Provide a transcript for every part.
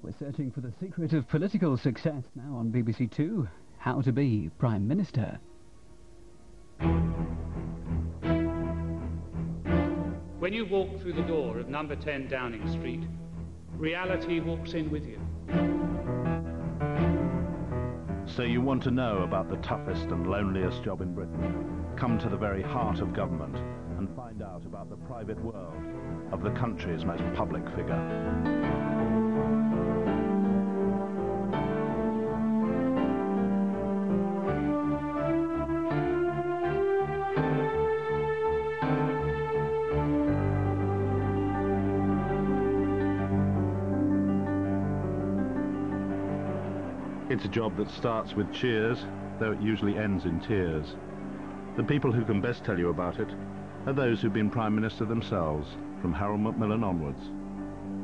We're searching for the secret of political success now on BBC Two. How to be Prime Minister. When you walk through the door of number 10 Downing Street, reality walks in with you. So you want to know about the toughest and loneliest job in Britain? Come to the very heart of government and find out about the private world of the country's most public figure. It's a job that starts with cheers, though it usually ends in tears. The people who can best tell you about it are those who've been Prime Minister themselves, from Harold Macmillan onwards.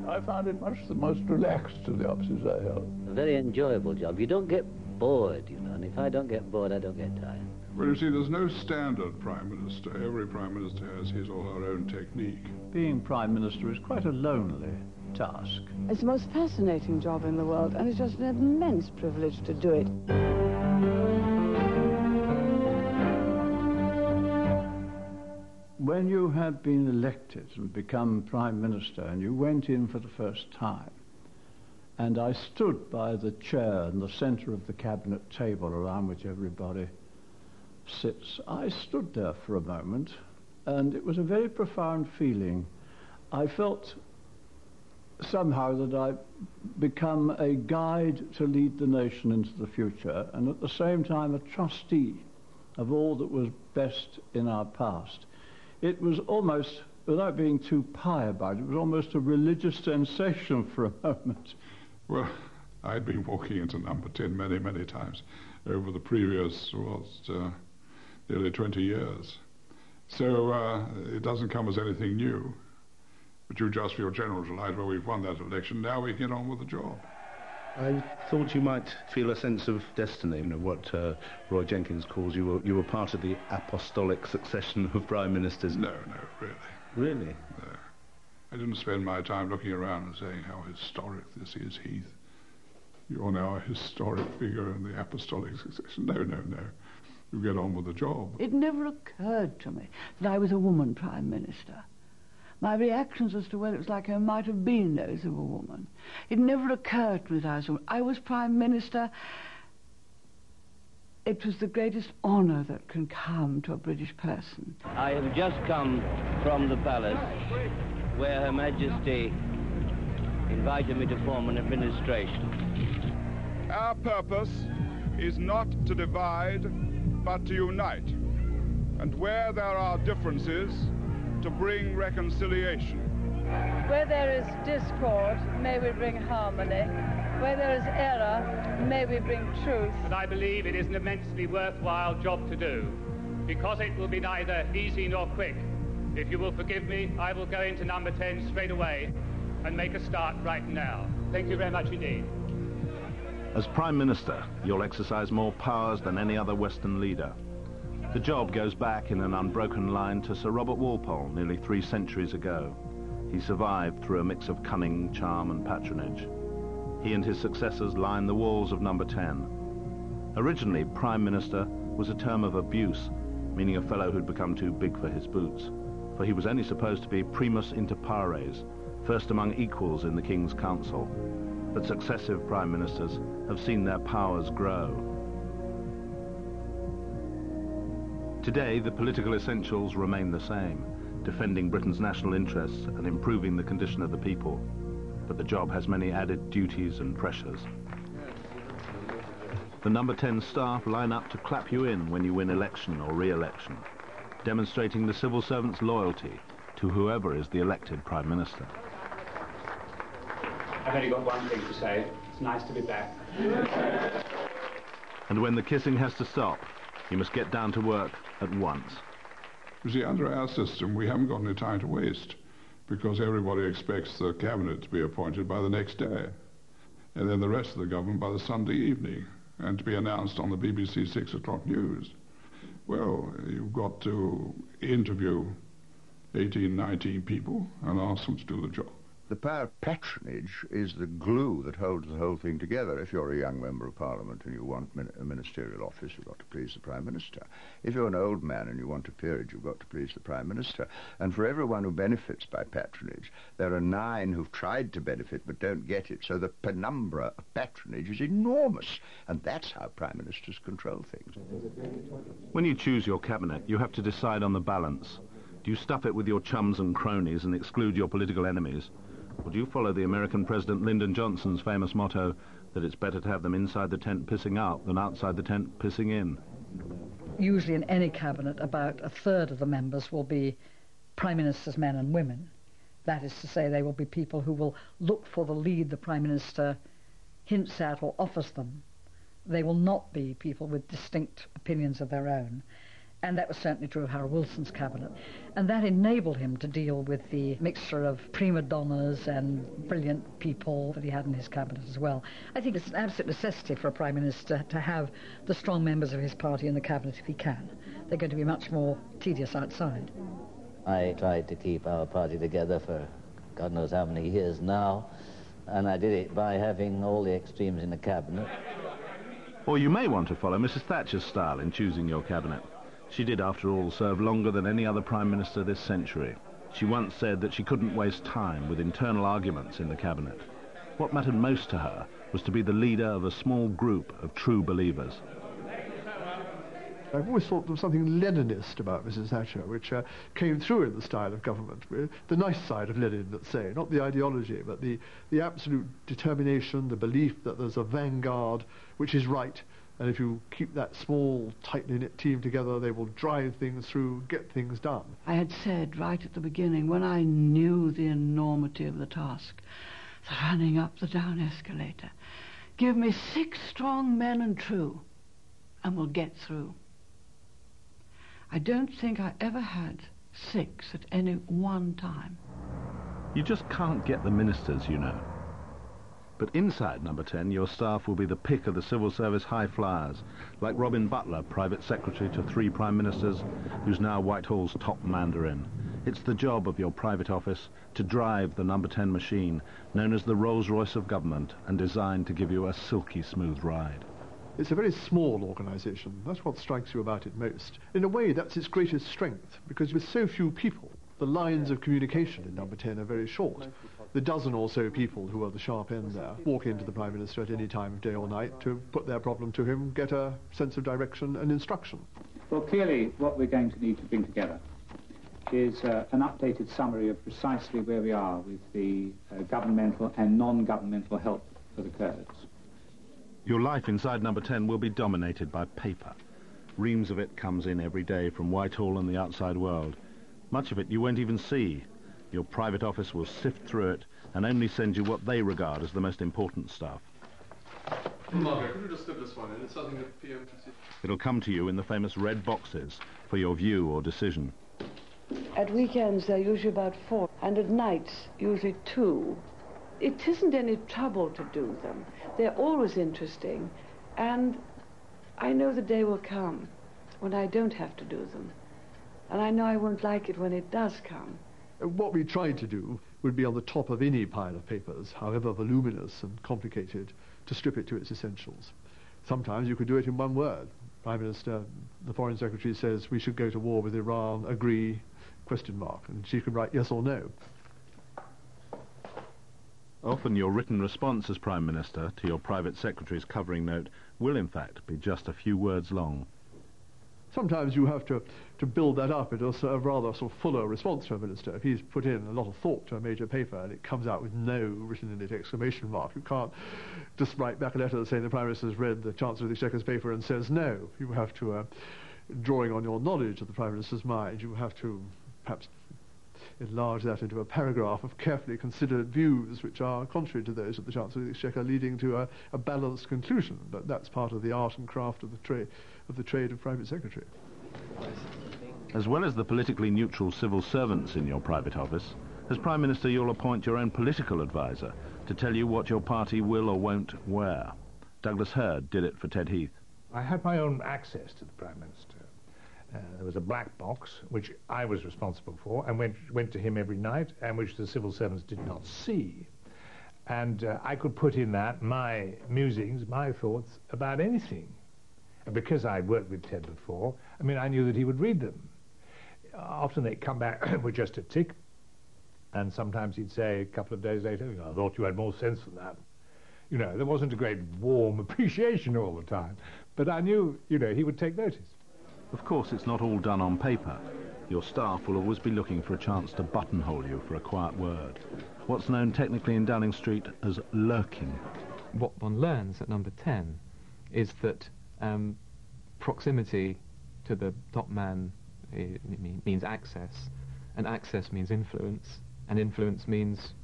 I found it much the most relaxed of the offices I held. A very enjoyable job. You don't get bored, you know, and if I don't get bored, I don't get tired. Well, you see, there's no standard Prime Minister. Every Prime Minister has his or her own technique. Being Prime Minister is quite a lonely task. It's the most fascinating job in the world, and it's just an immense privilege to do it. When you had been elected and become Prime Minister and you went in for the first time, and I stood by the chair in the centre of the cabinet table around which everybody sits, I stood there for a moment, and it was a very profound feeling. I felt somehow that I'd become a guide to lead the nation into the future, and at the same time a trustee of all that was best in our past. It was almost, without being too pie about it, it was almost a religious sensation for a moment. Well, I'd been walking into number 10 many, many times over the previous, nearly 20 years. So it doesn't come as anything new. But you just feel general delight, well, we've won that election, now we get on with the job. I thought you might feel a sense of destiny, you know, what Roy Jenkins calls you were part of the apostolic succession of Prime Ministers. No, really. Really? No. I didn't spend my time looking around and saying how historic this is, Heath. You're now a historic figure in the apostolic succession. No. You get on with the job. It never occurred to me that I was a woman Prime Minister. My reactions as to whether it was like I might have been those of a woman. It never occurred to me that I was a woman. I was Prime Minister. It was the greatest honour that can come to a British person. I have just come from the palace where Her Majesty invited me to form an administration. Our purpose is not to divide, but to unite. And where there are differences, to bring reconciliation. Where there is discord, may we bring harmony. Where there is error, may we bring truth. And I believe it is an immensely worthwhile job to do, because it will be neither easy nor quick. If you will forgive me, I will go into number 10 straight away and make a start right now. Thank you very much indeed. As Prime Minister, you'll exercise more powers than any other Western leader. The job goes back in an unbroken line to Sir Robert Walpole nearly 3 centuries ago. He survived through a mix of cunning, charm and patronage. He and his successors lined the walls of number 10. Originally, Prime Minister was a term of abuse, meaning a fellow who'd become too big for his boots, for he was only supposed to be primus inter pares, first among equals in the King's Council. But successive Prime Ministers have seen their powers grow. Today, the political essentials remain the same, defending Britain's national interests and improving the condition of the people. But the job has many added duties and pressures. The number 10 staff line up to clap you in when you win election or re-election, demonstrating the civil servant's loyalty to whoever is the elected Prime Minister. I've only got one thing to say. It's nice to be back. And when the kissing has to stop, you must get down to work at once. You see, under our system, we haven't got any time to waste, because everybody expects the cabinet to be appointed by the next day, and then the rest of the government by the Sunday evening, and to be announced on the BBC 6 o'clock news. Well, you've got to interview 18, 19 people and ask them to do the job. The power of patronage is the glue that holds the whole thing together. If you're a young member of Parliament and you want a ministerial office, you've got to please the Prime Minister. If you're an old man and you want a peerage, you've got to please the Prime Minister. And for everyone who benefits by patronage, there are 9 who've tried to benefit but don't get it. So the penumbra of patronage is enormous. And that's how Prime Ministers control things. When you choose your cabinet, you have to decide on the balance. Do you stuff it with your chums and cronies and exclude your political enemies? Or do you follow the American President Lyndon Johnson's famous motto that it's better to have them inside the tent pissing out than outside the tent pissing in? Usually in any cabinet, about a third of the members will be Prime Ministers, men and women. That is to say, they will be people who will look for the lead the Prime Minister hints at or offers them. They will not be people with distinct opinions of their own. And that was certainly true of Harold Wilson's cabinet. And that enabled him to deal with the mixture of prima donnas and brilliant people that he had in his cabinet as well. I think it's an absolute necessity for a Prime Minister to have the strong members of his party in the cabinet if he can. They're going to be much more tedious outside. I tried to keep our party together for God knows how many years now, and I did it by having all the extremes in the cabinet. Or you may want to follow Mrs. Thatcher's style in choosing your cabinet. She did, after all, serve longer than any other Prime Minister this century. She once said that she couldn't waste time with internal arguments in the cabinet. What mattered most to her was to be the leader of a small group of true believers. I've always thought there was something Leninist about Mrs. Thatcher, which came through in the style of government. The nice side of Lenin, let's say, not the ideology, but the absolute determination, the belief that there's a vanguard which is right. And if you keep that small, tightly knit team together, they will drive things through, get things done. I had said right at the beginning, when I knew the enormity of the task, the running up the down escalator, give me 6 strong men and true, and we'll get through. I don't think I ever had 6 at any one time. You just can't get the ministers, you know. But inside Number 10, your staff will be the pick of the civil service high flyers, like Robin Butler, private secretary to 3 prime ministers, who's now Whitehall's top mandarin. It's the job of your private office to drive the Number 10 machine, known as the Rolls-Royce of government, and designed to give you a silky smooth ride. It's a very small organisation. That's what strikes you about it most. In a way, that's its greatest strength, because with so few people, the lines of communication in Number 10 are very short. The dozen or so people who are the sharp end there walk into the Prime Minister at any time of day or night to put their problem to him, get a sense of direction and instruction. Well, clearly what we're going to need to bring together is an updated summary of precisely where we are with the governmental and non-governmental help for the Kurds. Your life inside Number 10 will be dominated by paper. Reams of it comes in every day from Whitehall and the outside world. Much of it you won't even see. Your private office will sift through it and only send you what they regard as the most important stuff. Margaret, could you just slip this one in? It's something that PM can see. It'll come to you in the famous red boxes for your view or decision. At weekends, they're usually about 4, and at nights, usually 2. It isn't any trouble to do them. They're always interesting, and I know the day will come when I don't have to do them. And I know I won't like it when it does come. What we tried to do would be on the top of any pile of papers, however voluminous and complicated, to strip it to its essentials. Sometimes you could do it in one word. Prime Minister, the Foreign Secretary says we should go to war with Iran, agree, ? And she could write yes or no. Often your written response as Prime Minister to your private secretary's covering note will in fact be just a few words long. Sometimes you have to build that up into a rather sort of fuller response to a minister. If he's put in a lot of thought to a major paper and it comes out with no written in it exclamation mark, you can't just write back a letter saying the Prime Minister has read the Chancellor of the Exchequer's paper and says no. You have to, drawing on your knowledge of the Prime Minister's mind, you have to perhaps enlarge that into a paragraph of carefully considered views which are contrary to those of the Chancellor of the Exchequer, leading to a balanced conclusion. But that's part of the art and craft of the trade of private secretary. As well as the politically neutral civil servants in your private office, as Prime Minister you'll appoint your own political advisor to tell you what your party will or won't wear. Douglas Hurd did it for Ted Heath. I had my own access to the Prime Minister. There was a black box, which I was responsible for, and went to him every night, and which the civil servants did not see. And I could put in that my musings, my thoughts about anything. And because I'd worked with Ted before, I mean, I knew that he would read them. Often they'd come back with just a tick, and sometimes he'd say a couple of days later, I thought you had more sense than that. You know, there wasn't a great warm appreciation all the time, but I knew, you know, he would take notice. Of course, it's not all done on paper. Your staff will always be looking for a chance to buttonhole you for a quiet word. What's known technically in Downing Street as lurking. What one learns at number 10 is that proximity to the top man means access, and access means influence, and influence means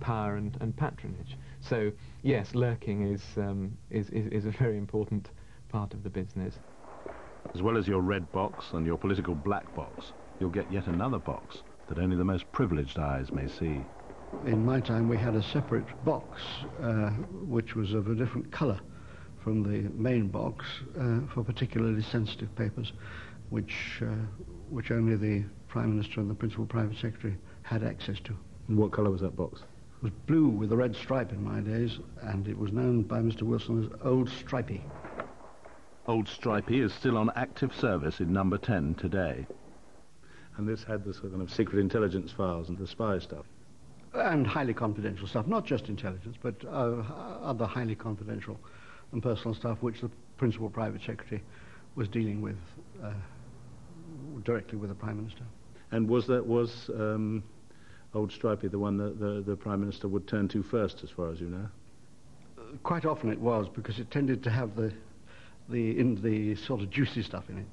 power and patronage. So yes, lurking is a very important part of the business. As well as your red box and your political black box, you'll get yet another box that only the most privileged eyes may see. In my time we had a separate box which was of a different colour from the main box for particularly sensitive papers which only the Prime Minister and the Principal Private Secretary had access to. And what colour was that box? It was blue with a red stripe in my days, and it was known by Mr. Wilson as Old Stripey. Old Stripey is still on active service in number 10 today. And this had the sort of secret intelligence files and the spy stuff. And highly confidential stuff, not just intelligence, but other highly confidential and personal stuff which the Principal Private Secretary was dealing with directly with the Prime Minister. And was Old Stripey the one that the Prime Minister would turn to first, as far as you know? Quite often it was, because it tended to have the sort of juicy stuff in it.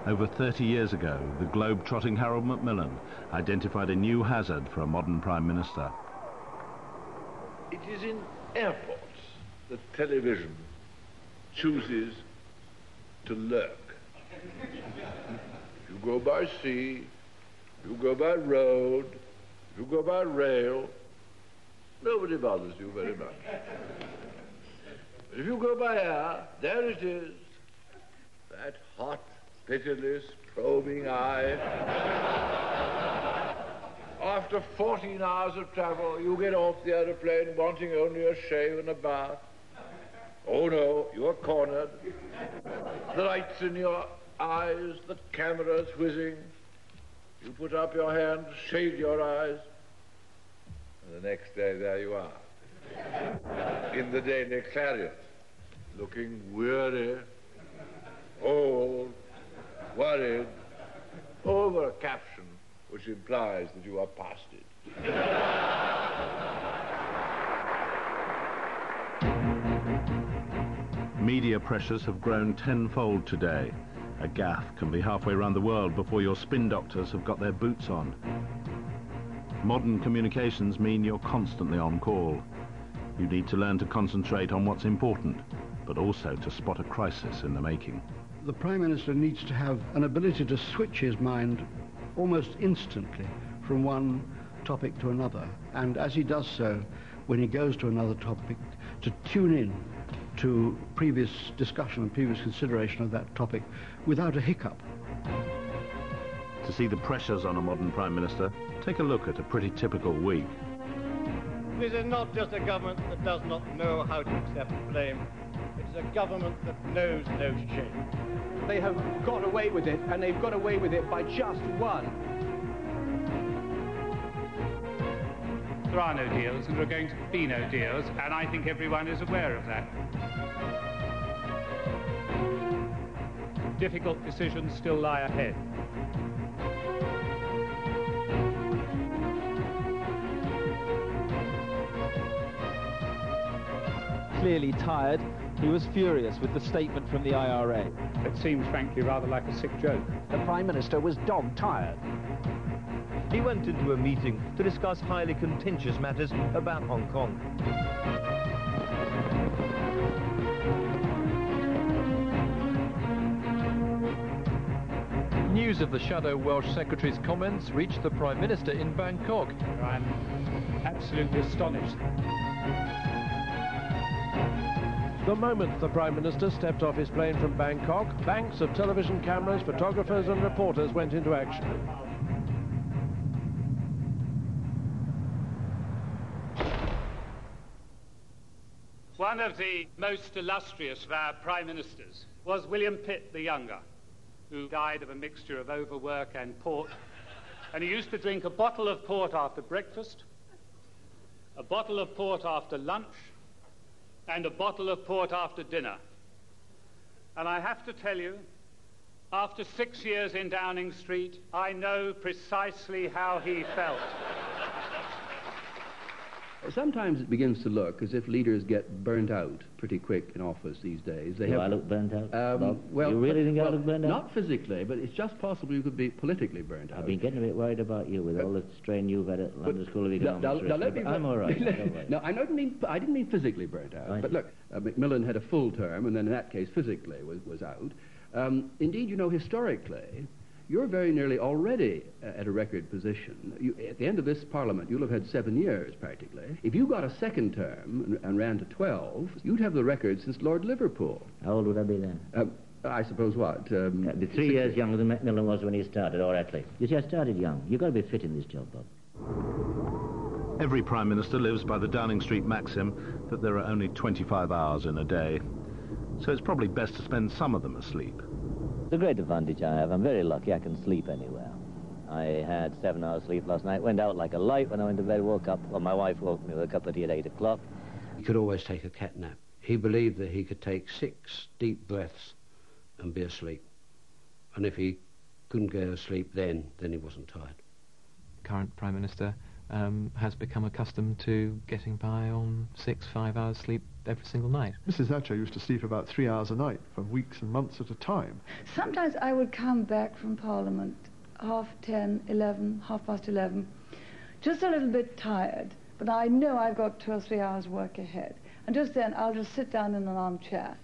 Over 30 years ago, the globe-trotting Harold Macmillan identified a new hazard for a modern Prime Minister. It is in airports that television chooses to lurk. You go by sea, you go by road, you go by rail, nobody bothers you very much. But if you go by air, there it is, that hot, pitiless, probing eye. After 14 hours of travel, you get off the aeroplane wanting only a shave and a bath. Oh no, you're cornered. The lights in your eyes, the camera's whizzing. You put up your hand to shade your eyes, and the next day there you are. In the Daily Clarion, looking weary, old, worried, over a caption which implies that you are past it. Media pressures have grown tenfold today. A gaffe can be halfway around the world before your spin doctors have got their boots on. Modern communications mean you're constantly on call. You need to learn to concentrate on what's important, but also to spot a crisis in the making. The Prime Minister needs to have an ability to switch his mind almost instantly from one topic to another, and as he does so, when he goes to another topic, to tune in to previous discussion and previous consideration of that topic without a hiccup. To see the pressures on a modern Prime Minister, take a look at a pretty typical week. This is not just a government that does not know how to accept blame. It is a government that knows no shame. They have got away with it, and they've got away with it by just one. There are no deals, and there are going to be no deals, and I think everyone is aware of that. Difficult decisions still lie ahead. Clearly tired, he was furious with the statement from the IRA. It seems, frankly, rather like a sick joke. The Prime Minister was dog-tired. He went into a meeting to discuss highly contentious matters about Hong Kong. News of the Shadow Welsh Secretary's comments reached the Prime Minister in Bangkok. I'm absolutely astonished. The moment the Prime Minister stepped off his plane from Bangkok, banks of television cameras, photographers and reporters went into action. One of the most illustrious of our Prime Ministers was William Pitt the Younger, who died of a mixture of overwork and port. And he used to drink a bottle of port after breakfast, a bottle of port after lunch, and a bottle of port after dinner. And I have to tell you, after 6 years in Downing Street, I know precisely how he felt. Sometimes it begins to look as if leaders get burnt out pretty quick in office these days. Do I look burnt out? Well, you really think I look burnt out? Not physically, but it's just possible you could be politically burnt out. I've been getting a bit worried about you with all the strain you've had at London School of Economics. I'm all right. No, I didn't mean physically burnt out. Right. But look, Macmillan had a full term, and then in that case, physically was out. Indeed, you know, historically, you're very nearly already at a record position. At the end of this Parliament, you'll have had 7 years, practically. If you got a second term and ran to 12, you'd have the record since Lord Liverpool. How old would I be then? I suppose what? I'd be 3 years younger than Macmillan was when he started, or Attlee. You see, I started young. You've got to be fit in this job, Bob. Every Prime Minister lives by the Downing Street maxim that there are only 25 hours in a day. So it's probably best to spend some of them asleep. The great advantage I have, I'm very lucky I can sleep anywhere. I had 7 hours sleep last night, went out like a light when I went to bed, woke up, well, my wife woke me with a cup of tea at 8 o'clock. He could always take a cat nap. He believed that he could take 6 deep breaths and be asleep. And if he couldn't go to sleep then he wasn't tired. Current Prime Minister has become accustomed to getting by on 6-5 hours sleep every single night. Mrs. Thatcher used to sleep about 3 hours a night for weeks and months at a time. Sometimes I would come back from Parliament 10:30, 11, 11:30, just a little bit tired, but I know I've got 2 or 3 hours work ahead. And just then I'll just sit down in an armchair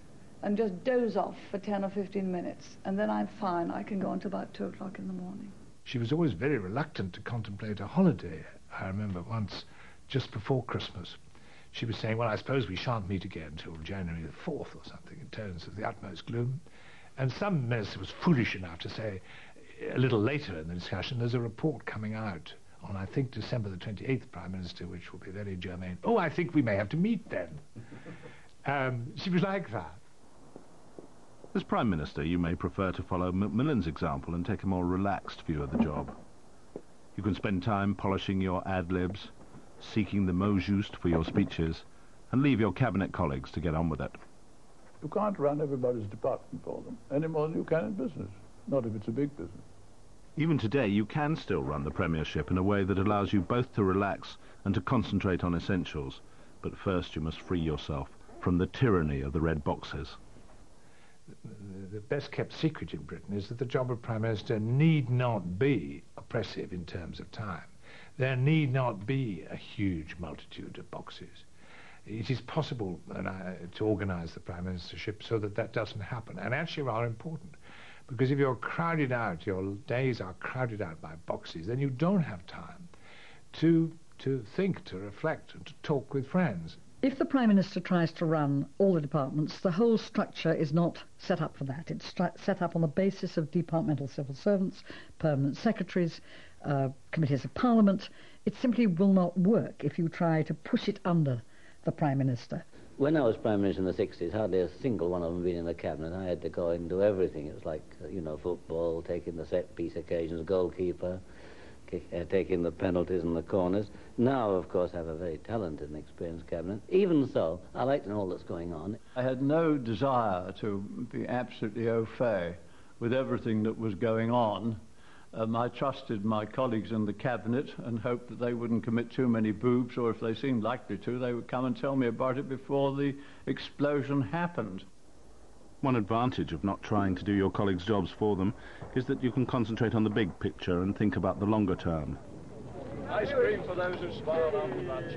and just doze off for 10 or 15 minutes, and then I'm fine. I can go on to about 2 o'clock in the morning. She was always very reluctant to contemplate a holiday. I remember once, just before Christmas, she was saying, well, I suppose we shan't meet again until January the 4th or something, in tones of the utmost gloom. And some minister was foolish enough to say, a little later in the discussion, there's a report coming out on, I think, December the 28th, Prime Minister, which will be very germane. Oh, I think we may have to meet then. She was like that. As Prime Minister, you may prefer to follow Macmillan's example and take a more relaxed view of the job. You can spend time polishing your ad-libs, seeking the mot juste for your speeches, and leave your cabinet colleagues to get on with it. You can't run everybody's department for them, any more than you can in business, not if it's a big business. Even today, you can still run the Premiership in a way that allows you both to relax and to concentrate on essentials. But first you must free yourself from the tyranny of the red boxes. The best-kept secret in Britain is that the job of Prime Minister need not be oppressive in terms of time. There need not be a huge multitude of boxes. It is possible to organise the Prime Ministership so that that doesn't happen, and actually rather important, because if you're crowded out, your days are crowded out by boxes, then you don't have time to think, to reflect, and to talk with friends. If the Prime Minister tries to run all the departments, the whole structure is not set up for that. It's set up on the basis of departmental civil servants, permanent secretaries, committees of Parliament. It simply will not work if you try to push it under the Prime Minister. When I was Prime Minister in the 60s, hardly a single one of them being in the Cabinet. I had to go and do everything. It was like, football, taking the set-piece occasions, goalkeeper, taking the penalties and the corners. Now, of course, I have a very talented and experienced cabinet. Even so, I like to know all that's going on. I had no desire to be absolutely au fait with everything that was going on. I trusted my colleagues in the cabinet and hoped that they wouldn't commit too many boobs, or if they seemed likely to, they would come and tell me about it before the explosion happened. One advantage of not trying to do your colleagues' jobs for them is that you can concentrate on the big picture and think about the longer term. Ice cream for those who smiled after lunch.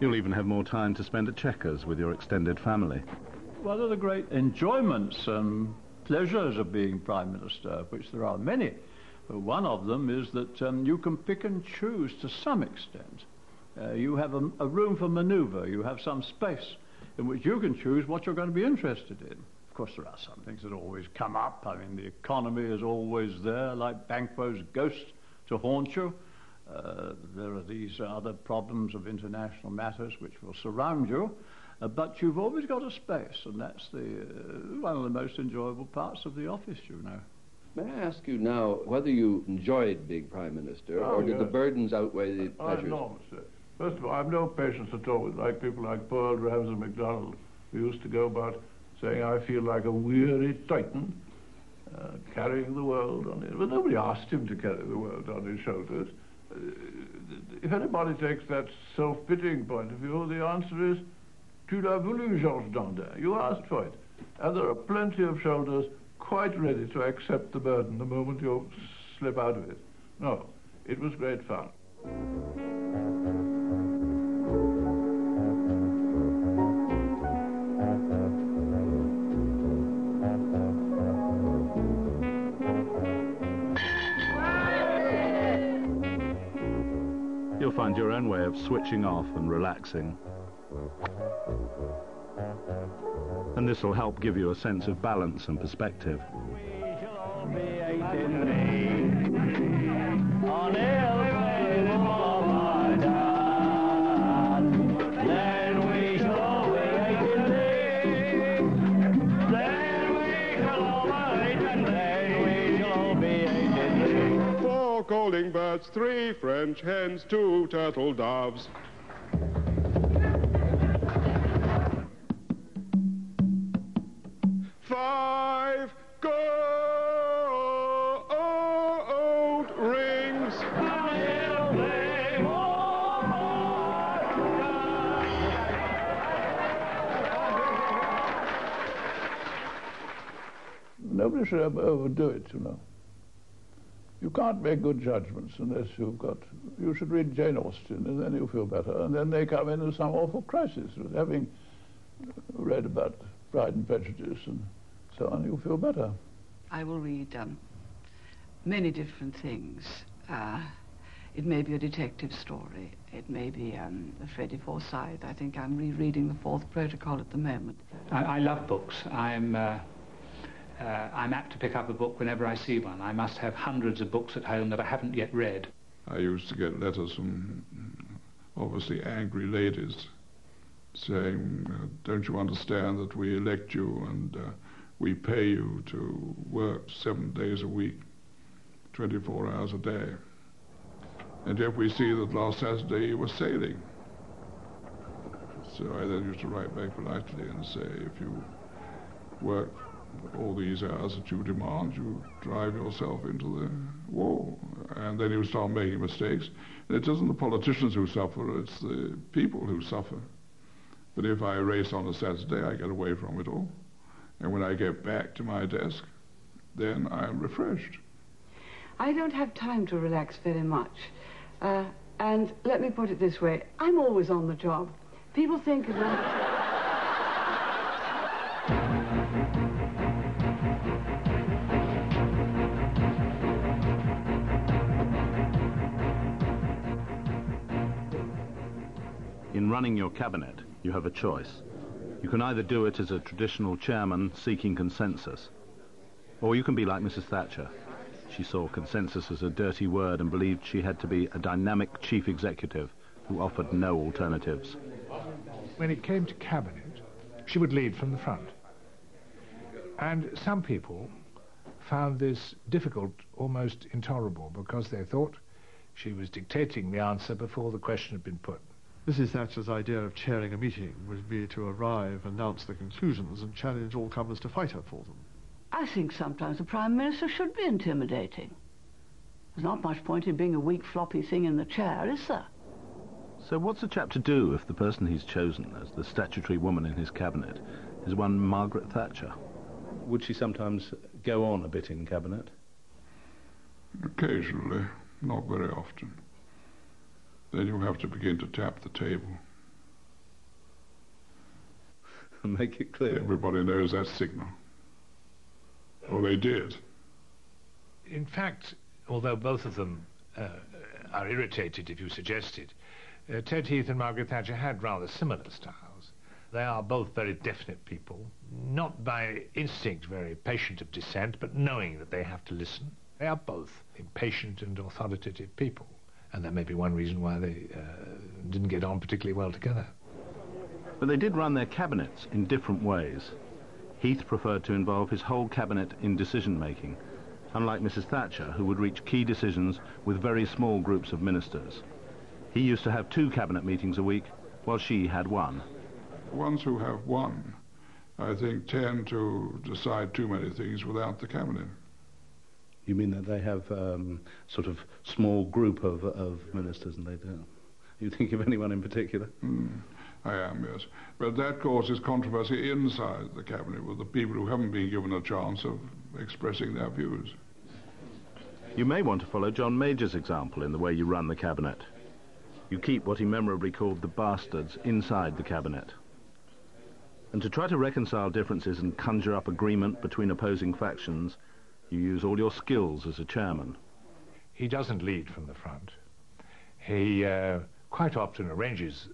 You'll even have more time to spend at Chequers with your extended family. One of the great enjoyments and pleasures of being Prime Minister, of which there are many, but one of them is that you can pick and choose to some extent. You have a room for manoeuvre, you have some space in which you can choose what you're going to be interested in. Of course, there are some things that always come up. I mean, the economy is always there, like Banquo's ghost to haunt you. There are these other problems of international matters which will surround you, but you've always got a space, and that's one of the most enjoyable parts of the office, you know. May I ask you now whether you enjoyed being Prime Minister, or did the burdens outweigh the pleasures? Enormously. First of all, I've no patience at all with like people like Pearl, Ramsay MacDonald, who used to go about saying, I feel like a weary Titan carrying the world on his... Well, nobody asked him to carry the world on his shoulders. If anybody takes that self-pitying point of view, the answer is, tu l'as voulu, Georges Dandin. You asked for it. And there are plenty of shoulders quite ready to accept the burden the moment you slip out of it. No, it was great fun. You'll find your own way of switching off and relaxing. And this will help give you a sense of balance and perspective. Four calling birds, 3 French hens, 2 turtle doves. Five gold rings. Nobody should ever overdo it, you know. You can't make good judgments unless you've got... You should read Jane Austen, and then you'll feel better. And then they come into some awful crisis. Having read about Pride and Prejudice and so on, you'll feel better. I will read many different things. It may be a detective story. It may be a Freddie Forsyth. I think I'm rereading The Fourth Protocol at the moment. I love books. I'm apt to pick up a book whenever I see one. I must have hundreds of books at home that I haven't yet read. I used to get letters from obviously angry ladies saying, don't you understand that we elect you and we pay you to work 7 days a week, 24 hours a day. And yet we see that last Saturday you were sailing. So I then used to write back politely and say, if you work all these hours that you demand, you drive yourself into the wall. And then you start making mistakes. And it isn't the politicians who suffer, it's the people who suffer. But if I race on a Saturday, I get away from it all. And when I get back to my desk, then I'm refreshed. I don't have time to relax very much. And let me put it this way, I'm always on the job. People think of that. In running your cabinet, you have a choice. You can either do it as a traditional chairman seeking consensus, or you can be like Mrs. Thatcher. She saw consensus as a dirty word and believed she had to be a dynamic chief executive who offered no alternatives. When it came to cabinet, she would lead from the front. And some people found this difficult, almost intolerable, because they thought she was dictating the answer before the question had been put. Mrs. Thatcher's idea of chairing a meeting would be to arrive, announce the conclusions, and challenge all comers to fight her for them. I think sometimes the Prime Minister should be intimidating. There's not much point in being a weak, floppy thing in the chair, is there? So what's a chap to do if the person he's chosen as the statutory woman in his cabinet is one Margaret Thatcher? Would she sometimes go on a bit in cabinet? Occasionally, not very often. Then you have to begin to tap the table. Make it clear. Everybody knows that signal. Or they did. In fact, although both of them are irritated if you suggest it, Ted Heath and Margaret Thatcher had rather similar styles. They are both very definite people, not by instinct very patient of dissent, but knowing that they have to listen. They are both impatient and authoritative people, and that may be one reason why they didn't get on particularly well together. But they did run their cabinets in different ways. Heath preferred to involve his whole cabinet in decision-making, unlike Mrs. Thatcher, who would reach key decisions with very small groups of ministers. He used to have 2 cabinet meetings a week, while she had 1. Ones who have 1, I think, tend to decide too many things without the cabinet. You mean that they have sort of small group of ministers and they don't? You think of anyone in particular? I am, yes. But that causes controversy inside the cabinet with the people who haven't been given a chance of expressing their views. You may want to follow John Major's example in the way you run the cabinet. You keep what he memorably called the bastards inside the cabinet. And to try to reconcile differences and conjure up agreement between opposing factions, you use all your skills as a chairman. He doesn't lead from the front. He quite often arranges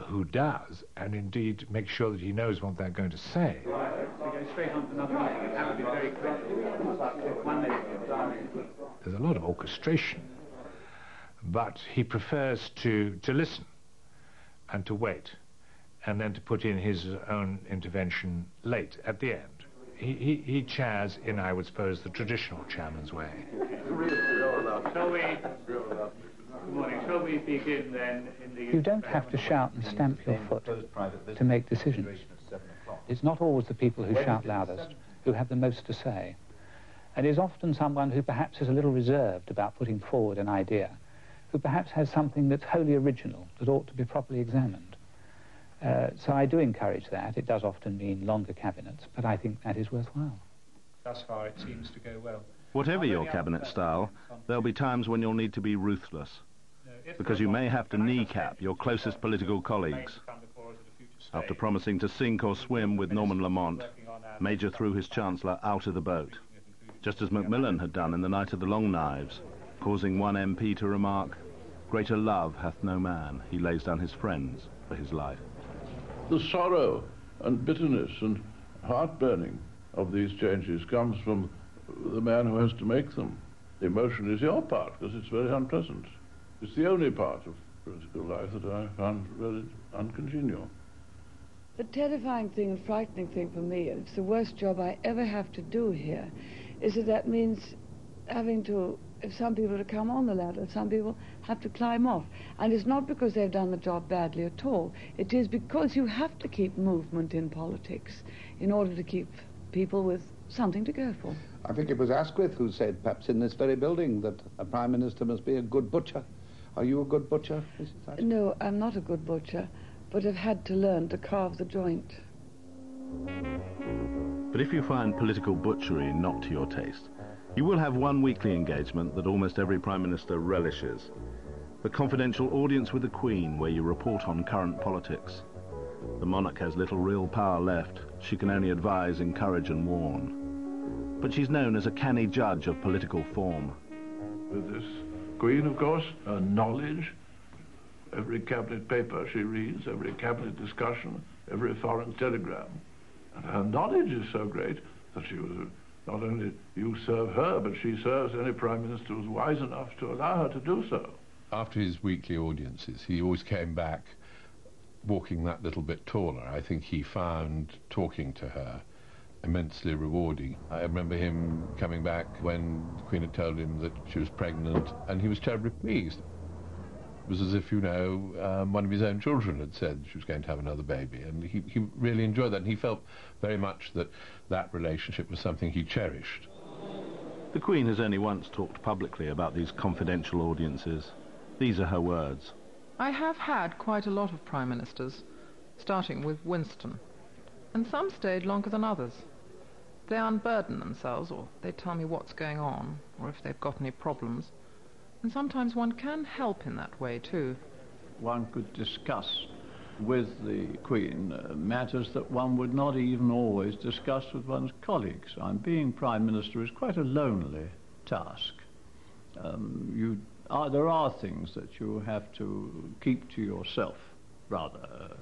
who does, and indeed makes sure that he knows what they're going to say. Right, we go straight on to another meeting. That would be very quick. 1 minute. There's a lot of orchestration, but he prefers to listen and to wait, and then to put in his own intervention late, at the end. He chairs in, I would suppose, the traditional chairman's way. Good morning. Shall we begin then in the... You don't have to shout and stamp your foot to make decisions. It's not always the people who shout loudest who have the most to say. And is often someone who perhaps is a little reserved about putting forward an idea, who perhaps has something that's wholly original, that ought to be properly examined. So I do encourage that. It does often mean longer cabinets, but I think that is worthwhile. Thus far it seems to go well. Whatever your cabinet style, there'll be times when you'll need to be ruthless, because you may have to kneecap your closest political colleagues. After promising to sink or swim with Norman Lamont, Major threw his Chancellor out of the boat, just as Macmillan had done in the Night of the Long Knives, causing one MP to remark, "Greater love hath no man, he lays down his friends for his life." The sorrow and bitterness and heartburning of these changes comes from the man who has to make them. The emotion is your part, because it's very unpleasant. It's the only part of political life that I found very uncongenial. The terrifying thing and frightening thing for me, and it's the worst job I ever have to do here, is that means having to, if some people to come on the ladder, some people have to climb off. And it's not because they've done the job badly at all. It is because you have to keep movement in politics in order to keep people with something to go for. I think it was Asquith who said, perhaps in this very building, that a Prime Minister must be a good butcher. Are you a good butcher, Mrs. Thatcher? No, I'm not a good butcher, but I've had to learn to carve the joint. But if you find political butchery not to your taste, you will have one weekly engagement that almost every Prime Minister relishes. The confidential audience with the Queen, where you report on current politics. The monarch has little real power left. She can only advise, encourage and warn. But she's known as a canny judge of political form. With this Queen, of course, her knowledge, every cabinet paper she reads, every cabinet discussion, every foreign telegram. And her knowledge is so great that she was not only you serve her, but she serves any Prime Minister who's wise enough to allow her to do so. After his weekly audiences, he always came back walking that little bit taller. I think he found talking to her immensely rewarding. I remember him coming back when the Queen had told him that she was pregnant, and he was terribly pleased. It was as if, you know, one of his own children had said she was going to have another baby, and he really enjoyed that, and he felt very much that that relationship was something he cherished. The Queen has only once talked publicly about these confidential audiences. These are her words. I have had quite a lot of Prime Ministers, starting with Winston, and some stayed longer than others. They unburden themselves, or they tell me what's going on, or if they've got any problems. And sometimes one can help in that way too. One could discuss with the Queen matters that one would not even always discuss with one's colleagues. And being Prime Minister is quite a lonely task. There are things that you have to keep to yourself, rather.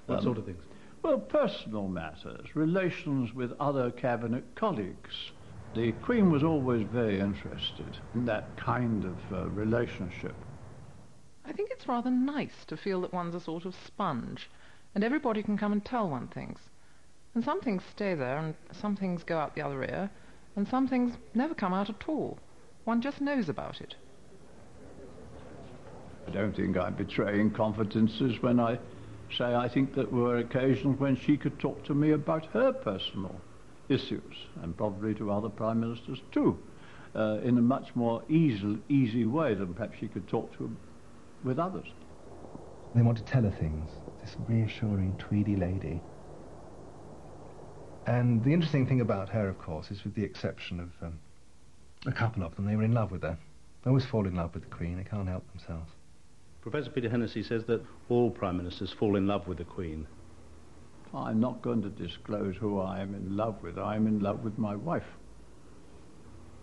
What sort of things? Well, personal matters, relations with other cabinet colleagues. The Queen was always very interested in that kind of relationship. I think it's rather nice to feel that one's a sort of sponge, and everybody can come and tell one things. And some things stay there, and some things go out the other ear, and some things never come out at all. One just knows about it. I don't think I'm betraying confidences when I say I think that there were occasions when she could talk to me about her personal issues, and probably to other Prime Ministers too, in a much more easy way than perhaps she could talk to with others. They want to tell her things, this reassuring, tweedy lady. And the interesting thing about her, of course, is with the exception of a couple of them, they were in love with her. They always fall in love with the Queen, they can't help themselves. Professor Peter Hennessy says that all Prime Ministers fall in love with the Queen. I'm not going to disclose who I am in love with. I'm in love with my wife.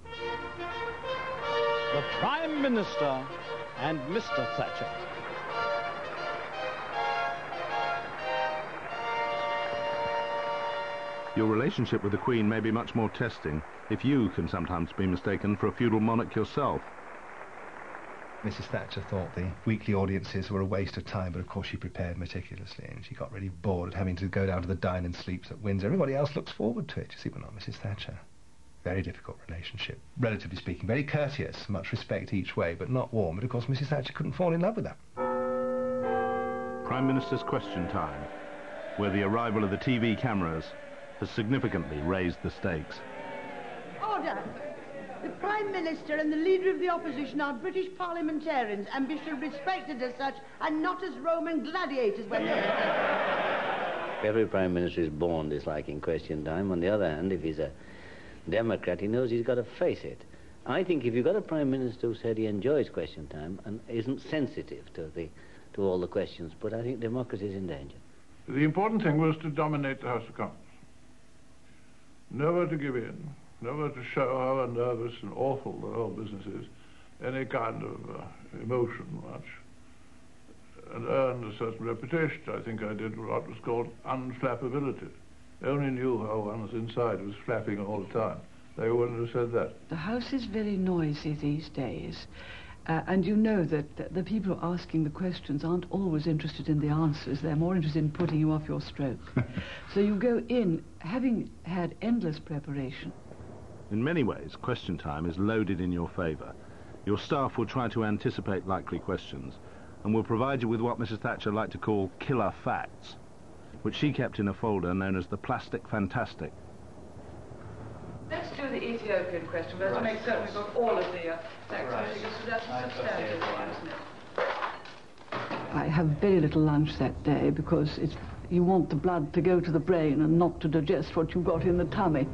The Prime Minister and Mr. Thatcher. Your relationship with the Queen may be much more testing if you can sometimes be mistaken for a feudal monarch yourself. Mrs. Thatcher thought the weekly audiences were a waste of time, but of course she prepared meticulously, and she got really bored at having to go down to the dine and sleeps at Windsor. Everybody else looks forward to it, you see, but not Mrs. Thatcher. Very difficult relationship, relatively speaking. Very courteous, much respect each way, but not warm. But of course Mrs. Thatcher couldn't fall in love with her. Prime Minister's Question Time, where the arrival of the TV cameras has significantly raised the stakes. Order! The Prime Minister and the Leader of the Opposition are British parliamentarians and be respected as such and not as Roman gladiators when they... Every Prime Minister is born disliking Question Time. On the other hand, if he's a Democrat, he knows he's got to face it. I think if you've got a Prime Minister who said he enjoys Question Time and isn't sensitive to all the questions, but I think democracy is in danger. The important thing was to dominate the House of Commons. Never to give in. Never to show how nervous and awful the whole business is, any kind of emotion much, and earned a certain reputation. I think I did what was called unflappability. They only knew how one's inside was flapping all the time. They wouldn't have said that. The House is very noisy these days, and you know that the people asking the questions aren't always interested in the answers. They're more interested in putting you off your stroke. So you go in, having had endless preparation. In many ways, Question Time is loaded in your favour. Your staff will try to anticipate likely questions and will provide you with what Mrs. Thatcher liked to call killer facts, which she kept in a folder known as the Plastic Fantastic. Let's do the Ethiopian question. We'll have to make certain we've got all of the facts, because that's substantial, isn't it? I have very little lunch that day because you want the blood to go to the brain and not to digest what you've got in the tummy.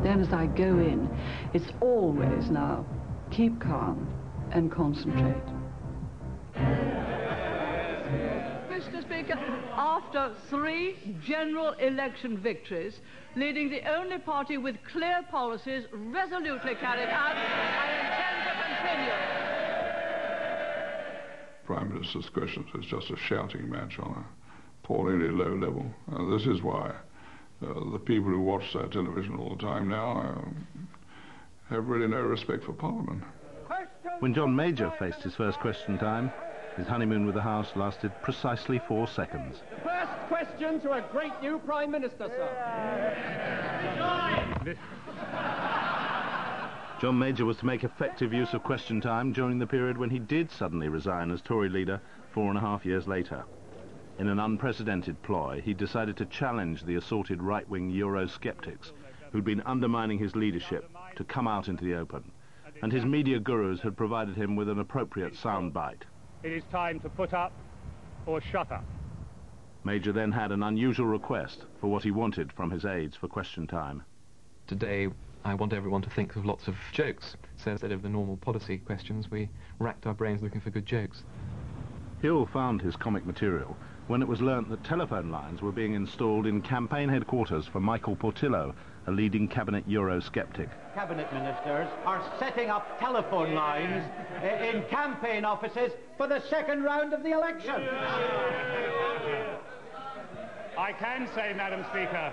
Then as I go in, it's always now keep calm and concentrate. Mr. Speaker, after 3 general election victories, leading the only party with clear policies resolutely carried out, I intend to continue. Prime Minister's Questions is just a shouting match on a appallingly low level. This is why the people who watch that television all the time now have really no respect for Parliament. When John Major faced his first Question Time, his honeymoon with the House lasted precisely 4 seconds. First question to a great new Prime Minister, sir. John Major was to make effective use of Question Time during the period when he did suddenly resign as Tory leader 4.5 years later. In an unprecedented ploy, he decided to challenge the assorted right-wing Eurosceptics who'd been undermining his leadership to come out into the open, and his media gurus had provided him with an appropriate soundbite. It is time to put up or shut up. Major then had an unusual request for what he wanted from his aides for Question Time. Today, I want everyone to think of lots of jokes. So instead of the normal policy questions, we racked our brains looking for good jokes. Hill found his comic material when it was learnt that telephone lines were being installed in campaign headquarters for Michael Portillo, a leading cabinet Eurosceptic. Cabinet ministers are setting up telephone lines in campaign offices for the second round of the election. I can say, Madam Speaker,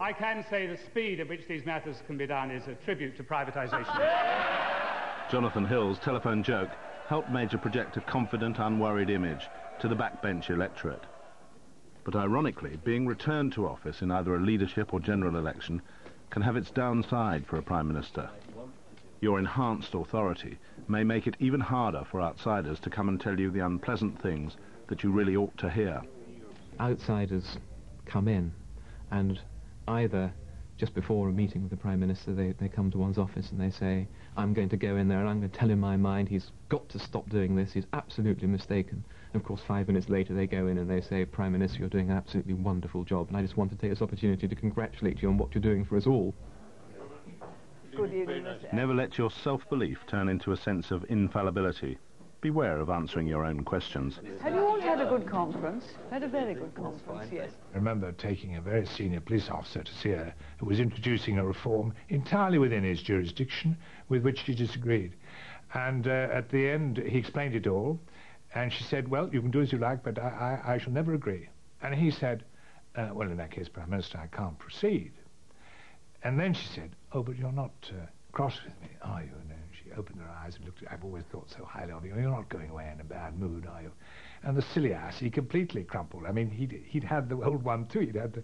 I can say the speed at which these matters can be done is a tribute to privatisation. Jonathan Hill's telephone joke helped Major project a confident, unworried image to the backbench electorate. But ironically, being returned to office in either a leadership or general election can have its downside for a Prime Minister. Your enhanced authority may make it even harder for outsiders to come and tell you the unpleasant things that you really ought to hear. Outsiders come in, and either just before a meeting with the Prime Minister they come to one's office and they say, I'm going to go in there and I'm going to tell him my mind, he's got to stop doing this, he's absolutely mistaken. And of course 5 minutes later they go in and they say, Prime Minister, you're doing an absolutely wonderful job, and I just want to take this opportunity to congratulate you on what you're doing for us all. Good evening, Mr. Never let your self-belief turn into a sense of infallibility. Beware of answering your own questions. Have you all had a good conference? Had a very good conference, yes. I remember taking a very senior police officer to see her who was introducing a reform entirely within his jurisdiction with which she disagreed. And at the end he explained it all, and she said, well, you can do as you like, but I shall never agree. And he said, well, in that case, Prime Minister, I can't proceed. And then she said, oh, but you're not cross with me, are you? And she opened her eyes and looked at, I've always thought so highly of you. You're not going away in a bad mood, are you? And the silly ass, he completely crumpled. I mean, he'd had the old one too. He'd had the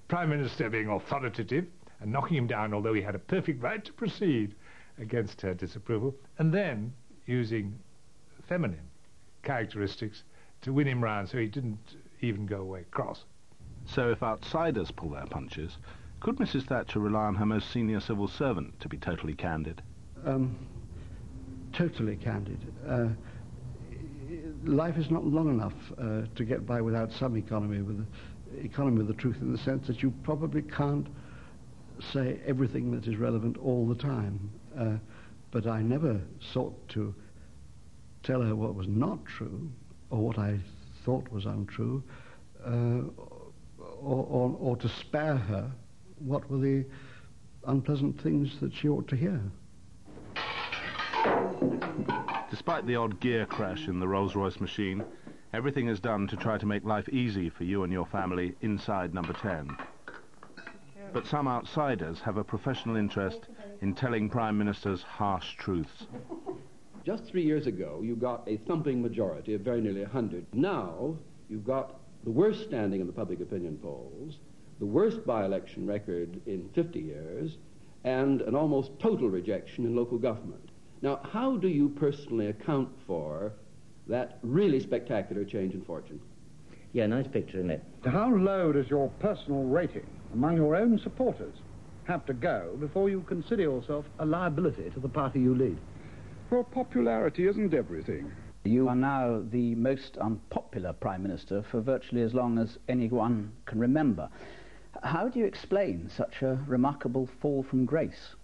Prime Minister being authoritative and knocking him down, although he had a perfect right to proceed against her disapproval, and then using feminine characteristics to win him round so he didn't even go away cross. So if outsiders pull their punches, could Mrs. Thatcher rely on her most senior civil servant to be totally candid? Totally candid. Life is not long enough to get by without some economy with the truth, in the sense that you probably can't say everything that is relevant all the time. But I never sought to tell her what was not true, or what I thought was untrue, or to spare her what were the unpleasant things that she ought to hear. Despite the odd gear crash in the Rolls-Royce machine, everything is done to try to make life easy for you and your family inside number 10. But some outsiders have a professional interest in telling Prime Ministers harsh truths. Just 3 years ago, you got a thumping majority of very nearly 100. Now, you've got the worst standing in the public opinion polls, the worst by-election record in 50 years, and an almost total rejection in local government. Now, how do you personally account for that really spectacular change in fortune? Yeah, nice picture, isn't it? How low does your personal rating among your own supporters have to go before you consider yourself a liability to the party you lead? Well, popularity isn't everything. You are now the most unpopular Prime Minister for virtually as long as anyone can remember. How do you explain such a remarkable fall from grace?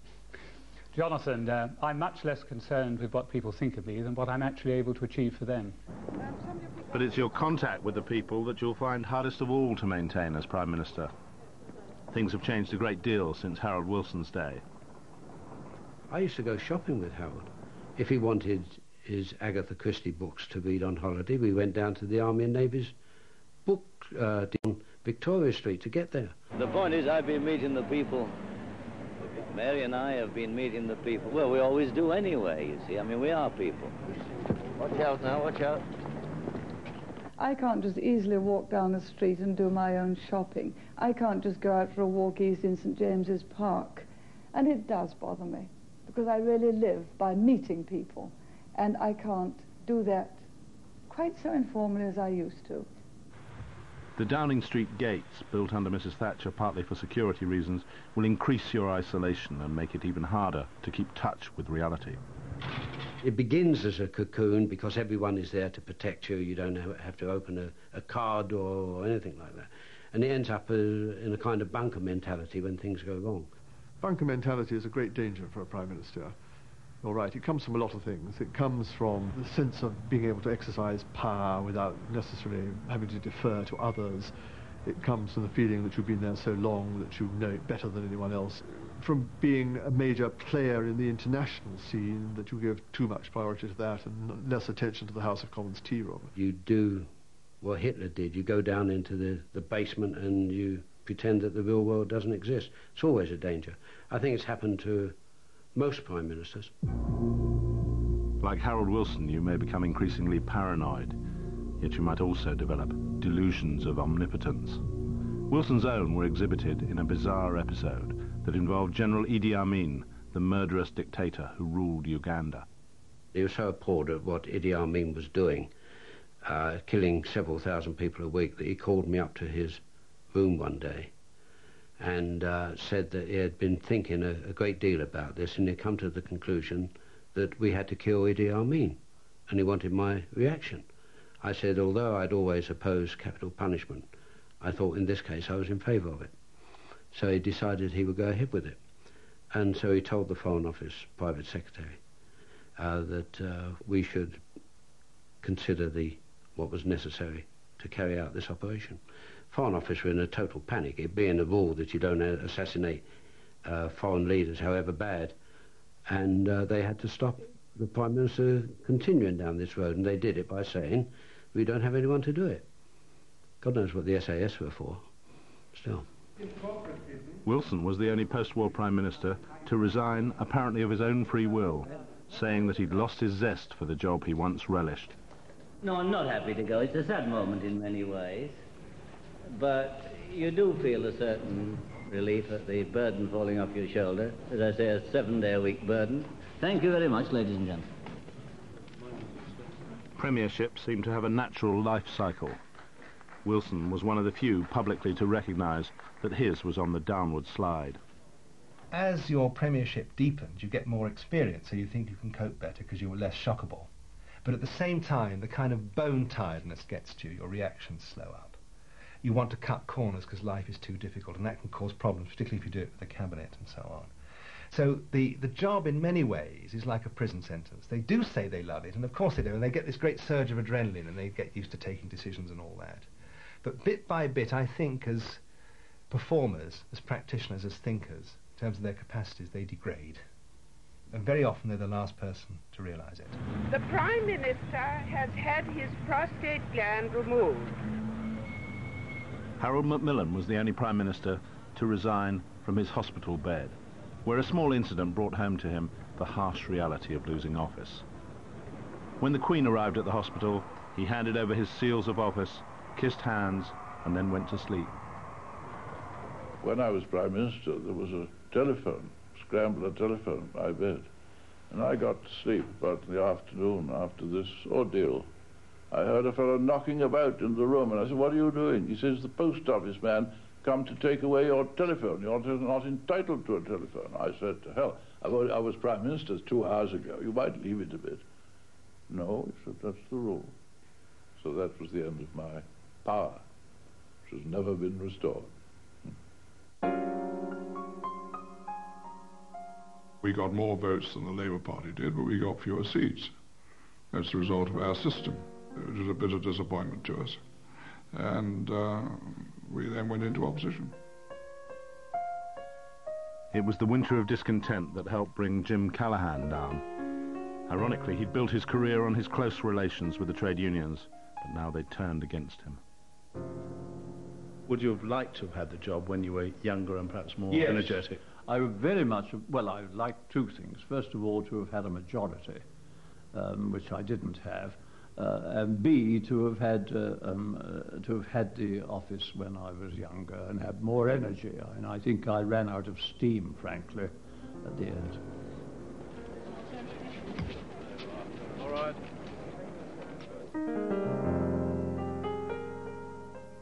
Jonathan, I'm much less concerned with what people think of me than what I'm actually able to achieve for them. But it's your contact with the people that you'll find hardest of all to maintain as Prime Minister. Things have changed a great deal since Harold Wilson's day. I used to go shopping with Harold. If he wanted his Agatha Christie books to read on holiday, we went down to the Army and Navy's book on Victoria Street to get there. The point is, I've been meeting the people. Mary and I have been meeting the people. Well, we always do anyway, you see. I mean, we are people. Watch out now, watch out. I can't just easily walk down the street and do my own shopping. I can't just go out for a walk east in St. James's Park. And it does bother me, because I really live by meeting people. And I can't do that quite so informally as I used to. The Downing Street gates, built under Mrs. Thatcher partly for security reasons, will increase your isolation and make it even harder to keep touch with reality. It begins as a cocoon because everyone is there to protect you. You don't have to open a car door or anything like that. And it ends up in a kind of bunker mentality when things go wrong. Bunker mentality is a great danger for a Prime Minister. You're right, it comes from a lot of things. It comes from the sense of being able to exercise power without necessarily having to defer to others. It comes from the feeling that you've been there so long that you know it better than anyone else. From being a major player in the international scene, that you give too much priority to that and less attention to the House of Commons tea room. You do what Hitler did. You go down into the basement and you pretend that the real world doesn't exist. It's always a danger. I think it's happened to most prime ministers. Like Harold Wilson, you may become increasingly paranoid, yet you might also develop delusions of omnipotence. Wilson's own were exhibited in a bizarre episode that involved General Idi Amin, the murderous dictator who ruled Uganda. He was so appalled at what Idi Amin was doing, killing several thousand people a week, that he called me up to his room one day and said that he had been thinking a great deal about this, and he'd come to the conclusion that we had to kill Idi Amin, and he wanted my reaction. I said, although I'd always opposed capital punishment, I thought in this case I was in favour of it. So he decided he would go ahead with it. And so he told the Foreign Office private secretary that we should consider what was necessary to carry out this operation. Foreign Office were in a total panic, it being a rule that you don't assassinate foreign leaders, however bad. And they had to stop the Prime Minister continuing down this road, and they did it by saying, we don't have anyone to do it. God knows what the SAS were for, still. Wilson was the only post-war Prime Minister to resign, apparently of his own free will, saying that he'd lost his zest for the job he once relished. No, I'm not happy to go. It's a sad moment in many ways. But you do feel a certain relief at the burden falling off your shoulder. As I say, a 7-day-a-week burden. Thank you very much, ladies and gentlemen. Premierships seem to have a natural life cycle. Wilson was one of the few publicly to recognise that his was on the downward slide. As your premiership deepens, you get more experience, so you think you can cope better because you're less shockable. But at the same time, the kind of bone tiredness gets to you, your reactions slow up. You want to cut corners because life is too difficult, and that can cause problems, particularly if you do it with the cabinet and so on. So the job in many ways is like a prison sentence. They do say they love it, and of course they do, and they get this great surge of adrenaline, and they get used to taking decisions and all that. But bit by bit, I think, as performers, as practitioners, as thinkers, in terms of their capacities, they degrade. And very often they're the last person to realise it. The Prime Minister has had his prostate gland removed. Harold Macmillan was the only Prime Minister to resign from his hospital bed, where a small incident brought home to him the harsh reality of losing office. When the Queen arrived at the hospital, he handed over his seals of office, kissed hands, and then went to sleep. When I was Prime Minister, there was a telephone, scrambler telephone by bed, and I got to sleep about in the afternoon after this ordeal. I heard a fellow knocking about in the room, and I said, what are you doing? He says, the post office man come to take away your telephone. You're not entitled to a telephone. I said, to hell, I was Prime Minister 2 hours ago. You might leave it a bit. No, he said, that's the rule. So that was the end of my power, which has never been restored. We got more votes than the Labour Party did, but we got fewer seats. That's the result of our system, which is a bit of disappointment to us. And we then went into opposition. It was the winter of discontent that helped bring Jim Callaghan down. Ironically, he'd built his career on his close relations with the trade unions, but now they turned against him. Would you have liked to have had the job when you were younger and perhaps more Yes. energetic? I would very much, well, I would like two things. First of all, to have had a majority, which I didn't have, and B, to have had the office when I was younger and had more energy. And I think I ran out of steam, frankly, at the end. All right.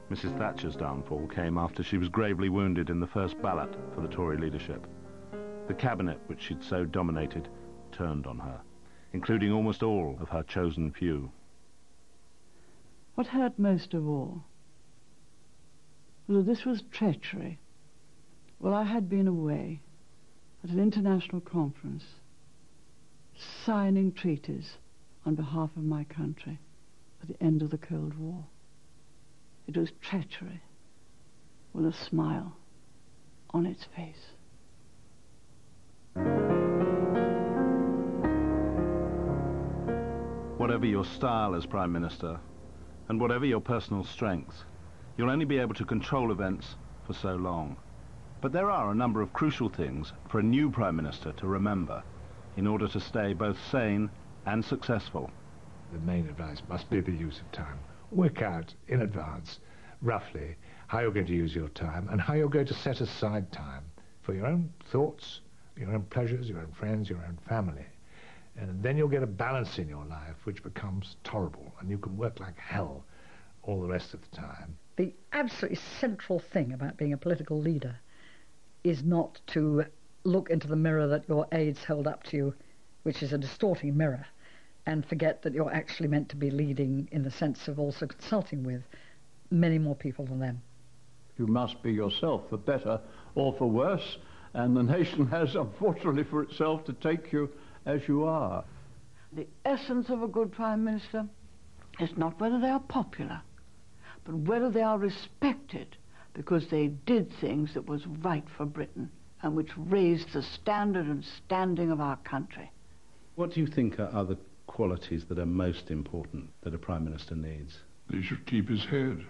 Mrs. Thatcher's downfall came after she was gravely wounded in the first ballot for the Tory leadership. The cabinet, which she'd so dominated, turned on her, including almost all of her chosen few. What hurt most of all was that this was treachery. Well, I had been away at an international conference, signing treaties on behalf of my country at the end of the Cold War. It was treachery with a smile on its face. Whatever your style as Prime Minister, and whatever your personal strength, you'll only be able to control events for so long. But there are a number of crucial things for a new Prime Minister to remember in order to stay both sane and successful. The main advice must be the use of time. Work out in advance, roughly, how you're going to use your time and how you're going to set aside time for your own thoughts, your own pleasures, your own friends, your own family. And then you'll get a balance in your life which becomes tolerable, and you can work like hell all the rest of the time. The absolutely central thing about being a political leader is not to look into the mirror that your aides hold up to you, which is a distorting mirror, and forget that you're actually meant to be leading in the sense of also consulting with many more people than them. You must be yourself, for better or for worse, and the nation has, unfortunately for itself, to take you as you are. The essence of a good Prime Minister is not whether they are popular, but whether they are respected because they did things that was right for Britain and which raised the standard and standing of our country. What do you think are the qualities that are most important that a Prime Minister needs? He should keep his head.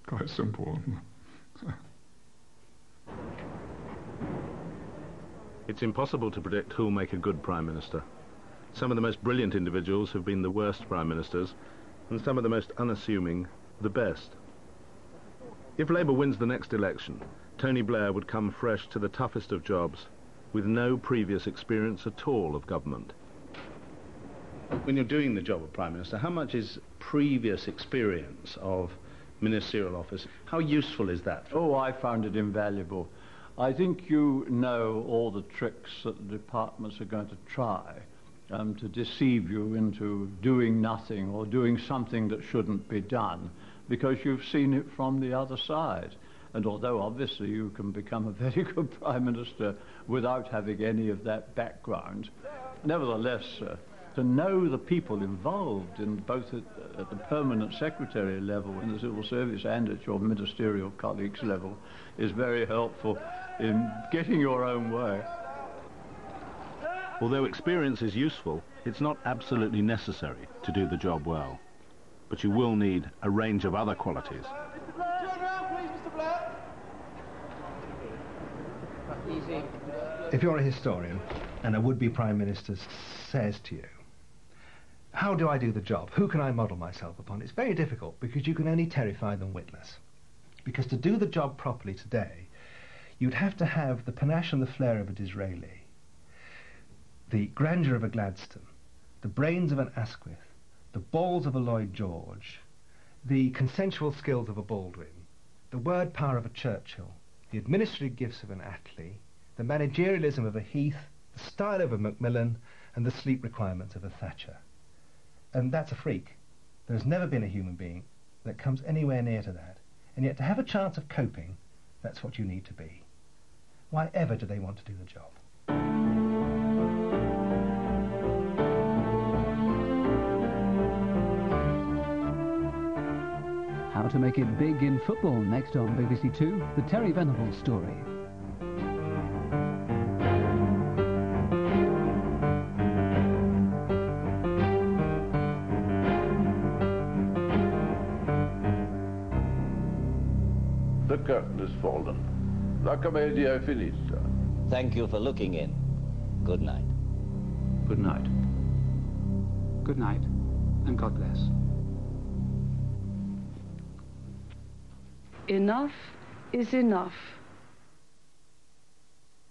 Quite simple. It's impossible to predict who'll make a good Prime Minister. Some of the most brilliant individuals have been the worst Prime Ministers, and some of the most unassuming, the best. If Labour wins the next election, Tony Blair would come fresh to the toughest of jobs, with no previous experience at all of government. When you're doing the job of Prime Minister, how much is previous experience of ministerial office? How useful is that? Oh, I found it invaluable. I think you know all the tricks that the departments are going to try to deceive you into doing nothing or doing something that shouldn't be done, because you've seen it from the other side. And although obviously you can become a very good Prime Minister without having any of that background, nevertheless, to know the people involved in both at the permanent secretary level in the civil service and at your ministerial colleagues level is very helpful in getting your own way. Although experience is useful, it's not absolutely necessary to do the job well. But you will need a range of other qualities. Mr. Blair! Turn around, please, Mr. Blair! Easy. If you're a historian and a would-be Prime Minister says to you, how do I do the job? Who can I model myself upon? It's very difficult because you can only terrify them witless. Because to do the job properly today, you'd have to have the panache and the flair of a Disraeli, the grandeur of a Gladstone, the brains of an Asquith, the balls of a Lloyd George, the consensual skills of a Baldwin, the word power of a Churchill, the administrative gifts of an Attlee, the managerialism of a Heath, the style of a Macmillan, and the sleep requirements of a Thatcher. And that's a freak. There's never been a human being that comes anywhere near to that. And yet to have a chance of coping, that's what you need to be. Why ever do they want to do the job? How to make it big in football, next on BBC Two, the Terry Venables story. The curtain has fallen. La commedia è finita. Thank you for looking in. Good night. Good night. Good night, and God bless. Enough is enough.